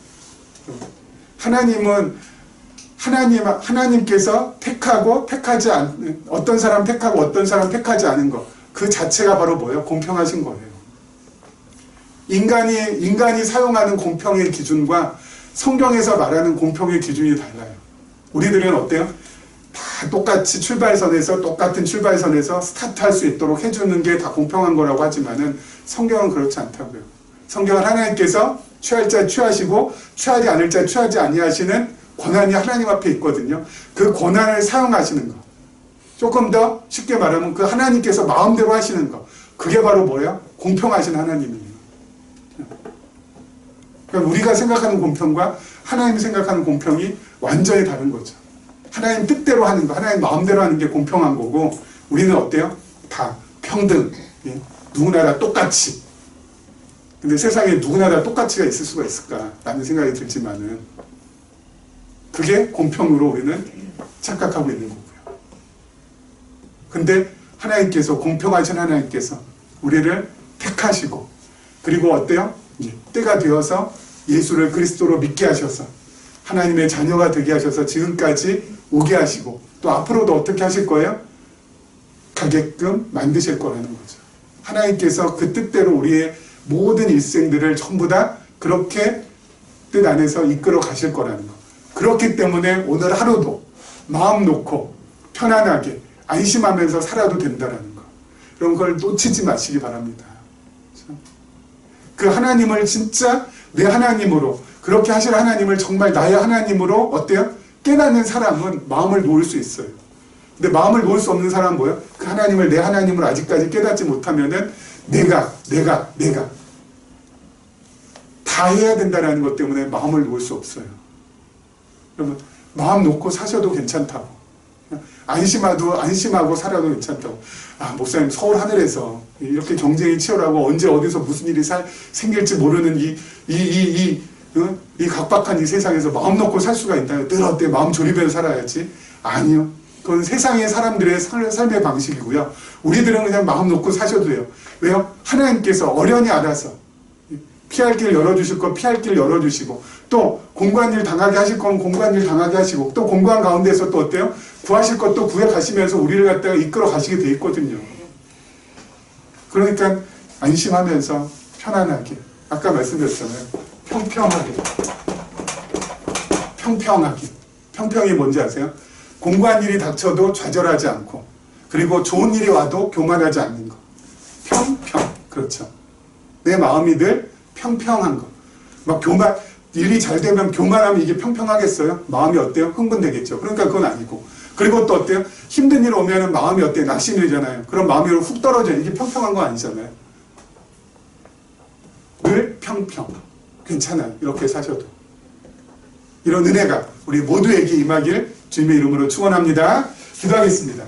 하나님께서 택하고 택하지 않는 어떤 사람 택하고 어떤 사람 택하지 않은 것 그 자체가 바로 뭐예요? 공평하신 거예요. 인간이 사용하는 공평의 기준과 성경에서 말하는 공평의 기준이 달라요. 우리들은 어때요? 다 똑같이 똑같은 출발선에서 스타트할 수 있도록 해주는 게 다 공평한 거라고 하지만은 성경은 그렇지 않다고요. 성경은 하나님께서 취할 자 취하시고 취하지 않을 자 취하지 아니하시는 권한이 하나님 앞에 있거든요. 그 권한을 사용하시는 거. 조금 더 쉽게 말하면 그 하나님께서 마음대로 하시는 거. 그게 바로 뭐예요? 공평하신 하나님이에요. 그러니까 우리가 생각하는 공평과 하나님이 생각하는 공평이 완전히 다른 거죠. 하나님 뜻대로 하는 거, 하나님 마음대로 하는 게 공평한 거고 우리는 어때요? 다 평등. 누구나 다 똑같이. 근데 세상에 누구나 다 똑같이가 있을 수가 있을까? 라는 생각이 들지만은 그게 공평으로 우리는 착각하고 있는 거고요. 근데 하나님께서 공평하신 하나님께서 우리를 택하시고 그리고 어때요? 때가 되어서 예수를 그리스도로 믿게 하셔서 하나님의 자녀가 되게 하셔서 지금까지 오게 하시고 또 앞으로도 어떻게 하실 거예요? 가게끔 만드실 거라는 거죠. 하나님께서 그 뜻대로 우리의 모든 일생들을 전부 다 그렇게 뜻 안에서 이끌어 가실 거라는 거. 그렇기 때문에 오늘 하루도 마음 놓고 편안하게 안심하면서 살아도 된다는 거. 그런 걸 놓치지 마시기 바랍니다. 그 하나님을 진짜 내 하나님으로 그렇게 하실 하나님을 정말 나의 하나님으로 어때요? 깨닫는 사람은 마음을 놓을 수 있어요. 근데 마음을 놓을 수 없는 사람은 뭐예요? 그 하나님을 내 하나님으로 아직까지 깨닫지 못하면은 내가 다 해야 된다는 것 때문에 마음을 놓을 수 없어요. 여러분 마음 놓고 사셔도 괜찮다고. 안심하고 살아도 괜찮다고. 목사님 서울 하늘에서 이렇게 경쟁이 치열하고 언제 어디서 무슨 일이 생길지 모르는 이 각박한 이 세상에서 마음 놓고 살 수가 있나요? 늘 어때 마음 졸이면서 살아야지? 아니요. 그건 세상의 사람들의 삶의 방식이고요. 우리들은 그냥 마음 놓고 사셔도 돼요. 왜요? 하나님께서 어련히 알아서 피할 길 열어주실 거 피할 길 열어주시고 또 공고한 일 당하게 하실 건 공고한 일 당하게 하시고 또 공고한 가운데서 또 어때요? 구하실 것도 구해 가시면서 우리를 갖다가 이끌어 가시게 돼 있거든요. 그러니까 안심하면서 편안하게 아까 말씀드렸잖아요. 평평하게 평평이 뭔지 아세요? 공고한 일이 닥쳐도 좌절하지 않고 그리고 좋은 일이 와도 교만하지 않는 거. 그렇죠. 내 마음이 늘 평평한 거. 막 일이 잘 되면 교만하면 이게 평평하겠어요? 마음이 어때요? 흥분되겠죠. 그러니까 그건 아니고. 그리고 또 어때요? 힘든 일 오면은 마음이 어때요? 낙심이잖아요. 그럼 마음이 훅 떨어져요. 이게 평평한 거 아니잖아요. 늘 평평. 괜찮아요. 이렇게 사셔도. 이런 은혜가 우리 모두에게 임하길 주님의 이름으로 축원합니다. 기도하겠습니다.